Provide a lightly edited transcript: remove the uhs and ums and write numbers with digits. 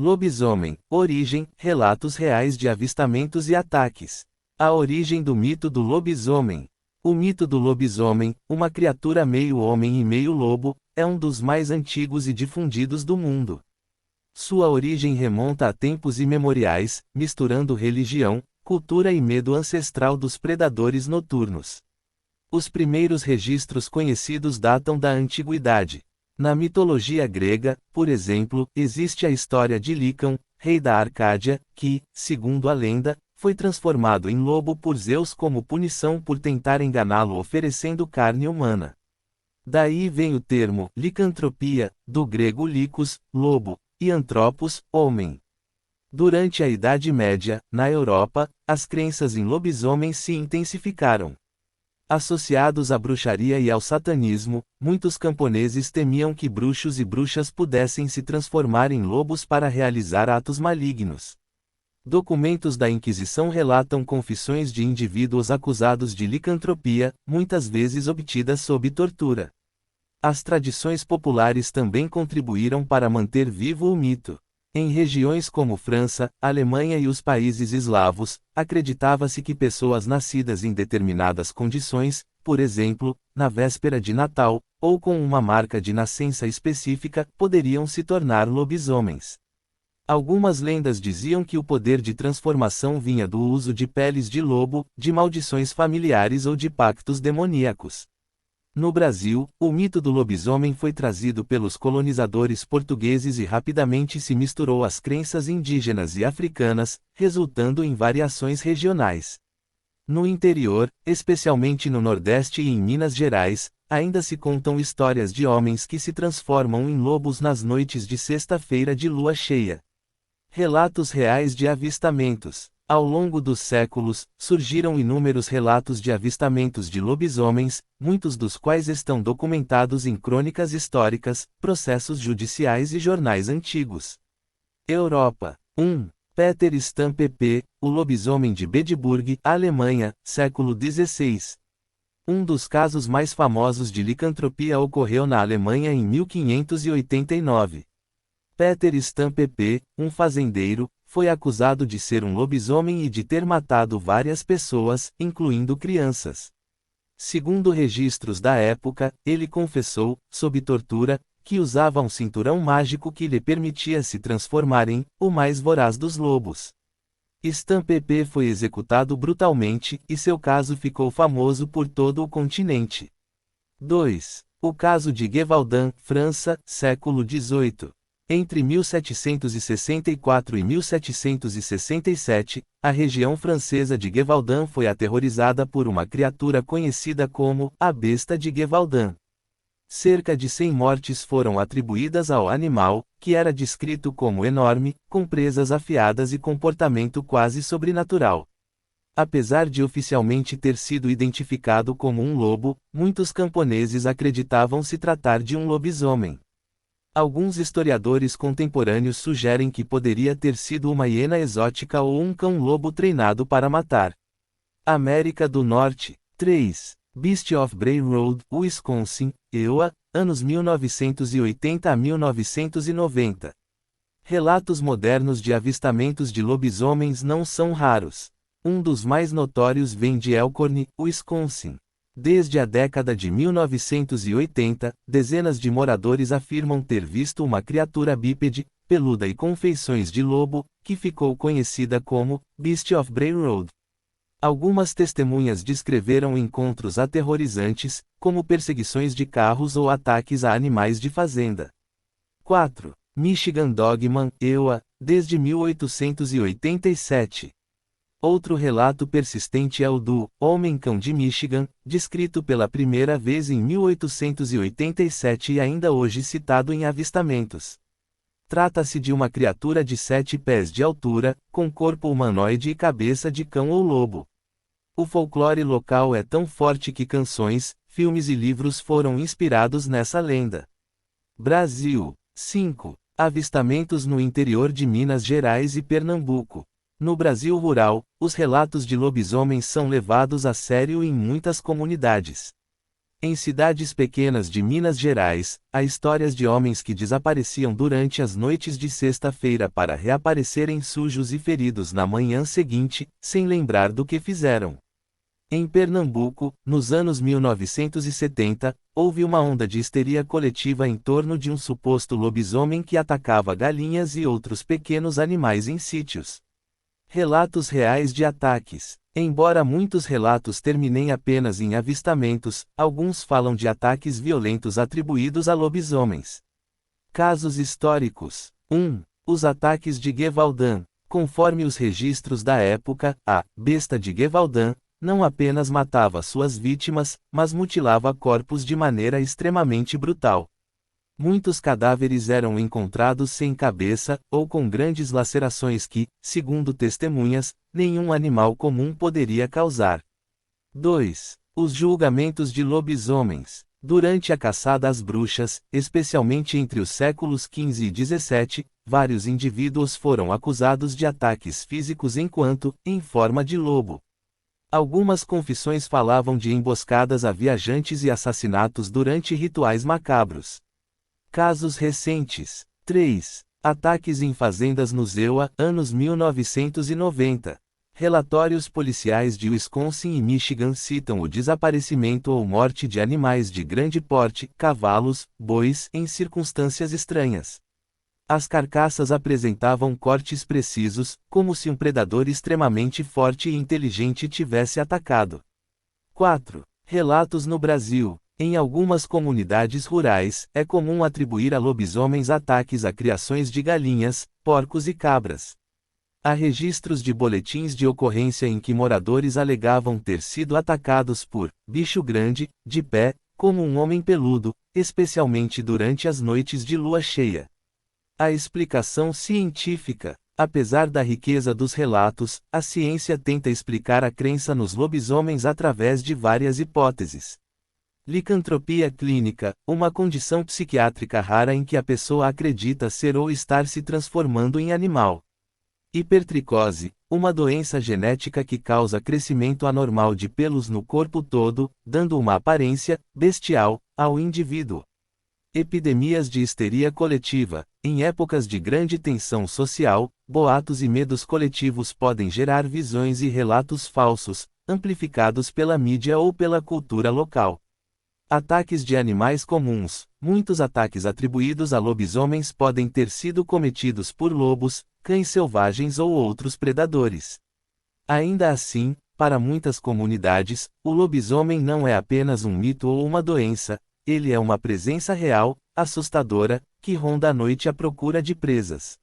Lobisomem, origem, relatos reais de avistamentos e ataques. A origem do mito do lobisomem. O mito do lobisomem, uma criatura meio homem e meio lobo, é um dos mais antigos e difundidos do mundo. Sua origem remonta a tempos imemoriais, misturando religião, cultura e medo ancestral dos predadores noturnos. Os primeiros registros conhecidos datam da antiguidade. Na mitologia grega, por exemplo, existe a história de Lícano, rei da Arcádia, que, segundo a lenda, foi transformado em lobo por Zeus como punição por tentar enganá-lo oferecendo carne humana. Daí vem o termo licantropia, do grego licos, lobo, e antropos, homem. Durante a Idade Média, na Europa, as crenças em lobisomens se intensificaram. Associados à bruxaria e ao satanismo, muitos camponeses temiam que bruxos e bruxas pudessem se transformar em lobos para realizar atos malignos. Documentos da Inquisição relatam confissões de indivíduos acusados de licantropia, muitas vezes obtidas sob tortura. As tradições populares também contribuíram para manter vivo o mito. Em regiões como França, Alemanha e os países eslavos, acreditava-se que pessoas nascidas em determinadas condições, por exemplo, na véspera de Natal, ou com uma marca de nascença específica, poderiam se tornar lobisomens. Algumas lendas diziam que o poder de transformação vinha do uso de peles de lobo, de maldições familiares ou de pactos demoníacos. No Brasil, o mito do lobisomem foi trazido pelos colonizadores portugueses e rapidamente se misturou às crenças indígenas e africanas, resultando em variações regionais. No interior, especialmente no Nordeste e em Minas Gerais, ainda se contam histórias de homens que se transformam em lobos nas noites de sexta-feira de lua cheia. Relatos reais de avistamentos. Ao longo dos séculos, surgiram inúmeros relatos de avistamentos de lobisomens, muitos dos quais estão documentados em crônicas históricas, processos judiciais e jornais antigos. Europa. 1. Peter Stam pp., O lobisomem de Bedburg, Alemanha, século XVI. Um dos casos mais famosos de licantropia ocorreu na Alemanha em 1589. Peter Stam pp., um fazendeiro, foi acusado de ser um lobisomem e de ter matado várias pessoas, incluindo crianças. Segundo registros da época, ele confessou, sob tortura, que usava um cinturão mágico que lhe permitia se transformar em o mais voraz dos lobos. Stam pp. Foi executado brutalmente, e seu caso ficou famoso por todo o continente. 2. O caso de Gévaudan, França, século XVIII. Entre 1764 e 1767, a região francesa de Gévaudan foi aterrorizada por uma criatura conhecida como a Besta de Gévaudan. Cerca de 100 mortes foram atribuídas ao animal, que era descrito como enorme, com presas afiadas e comportamento quase sobrenatural. Apesar de oficialmente ter sido identificado como um lobo, muitos camponeses acreditavam se tratar de um lobisomem. Alguns historiadores contemporâneos sugerem que poderia ter sido uma hiena exótica ou um cão-lobo treinado para matar. América do Norte. 3. Beast of Bray Road, Wisconsin, EUA, anos 1980 a 1990. Relatos modernos de avistamentos de lobisomens não são raros. Um dos mais notórios vem de Elkhorn, Wisconsin. Desde a década de 1980, dezenas de moradores afirmam ter visto uma criatura bípede, peluda e com feições de lobo, que ficou conhecida como Beast of Bray Road. Algumas testemunhas descreveram encontros aterrorizantes, como perseguições de carros ou ataques a animais de fazenda. 4. Michigan Dogman, EUA, desde 1887. Outro relato persistente é o do Homem-Cão de Michigan, descrito pela primeira vez em 1887 e ainda hoje citado em avistamentos. Trata-se de uma criatura de 7 pés de altura, com corpo humanoide e cabeça de cão ou lobo. O folclore local é tão forte que canções, filmes e livros foram inspirados nessa lenda. Brasil. 5. Avistamentos no interior de Minas Gerais e Pernambuco. No Brasil rural, os relatos de lobisomens são levados a sério em muitas comunidades. Em cidades pequenas de Minas Gerais, há histórias de homens que desapareciam durante as noites de sexta-feira para reaparecerem sujos e feridos na manhã seguinte, sem lembrar do que fizeram. Em Pernambuco, nos anos 1970, houve uma onda de histeria coletiva em torno de um suposto lobisomem que atacava galinhas e outros pequenos animais em sítios. Relatos reais de ataques. Embora muitos relatos terminem apenas em avistamentos, alguns falam de ataques violentos atribuídos a lobisomens. Casos históricos. 1. Os ataques de Gevaudan. Conforme os registros da época, a besta de Gevaudan não apenas matava suas vítimas, mas mutilava corpos de maneira extremamente brutal. Muitos cadáveres eram encontrados sem cabeça, ou com grandes lacerações que, segundo testemunhas, nenhum animal comum poderia causar. 2. Os julgamentos de lobisomens. Durante a caçada às bruxas, especialmente entre os séculos XV e XVII, vários indivíduos foram acusados de ataques físicos enquanto, em forma de lobo. Algumas confissões falavam de emboscadas a viajantes e assassinatos durante rituais macabros. Casos recentes. 3. Ataques em fazendas no Iowa, anos 1990. Relatórios policiais de Wisconsin e Michigan citam o desaparecimento ou morte de animais de grande porte, cavalos, bois, em circunstâncias estranhas. As carcaças apresentavam cortes precisos, como se um predador extremamente forte e inteligente tivesse atacado. 4. Relatos no Brasil. Em algumas comunidades rurais, é comum atribuir a lobisomens ataques a criações de galinhas, porcos e cabras. Há registros de boletins de ocorrência em que moradores alegavam ter sido atacados por bicho grande, de pé, como um homem peludo, especialmente durante as noites de lua cheia. A explicação científica. Apesar da riqueza dos relatos, a ciência tenta explicar a crença nos lobisomens através de várias hipóteses. Licantropia clínica, uma condição psiquiátrica rara em que a pessoa acredita ser ou estar se transformando em animal. Hipertricose, uma doença genética que causa crescimento anormal de pelos no corpo todo, dando uma aparência bestial ao indivíduo. Epidemias de histeria coletiva. Em épocas de grande tensão social, boatos e medos coletivos podem gerar visões e relatos falsos, amplificados pela mídia ou pela cultura local. Ataques de animais comuns. Muitos ataques atribuídos a lobisomens podem ter sido cometidos por lobos, cães selvagens ou outros predadores. Ainda assim, para muitas comunidades, o lobisomem não é apenas um mito ou uma doença, ele é uma presença real, assustadora, que ronda a noite à procura de presas.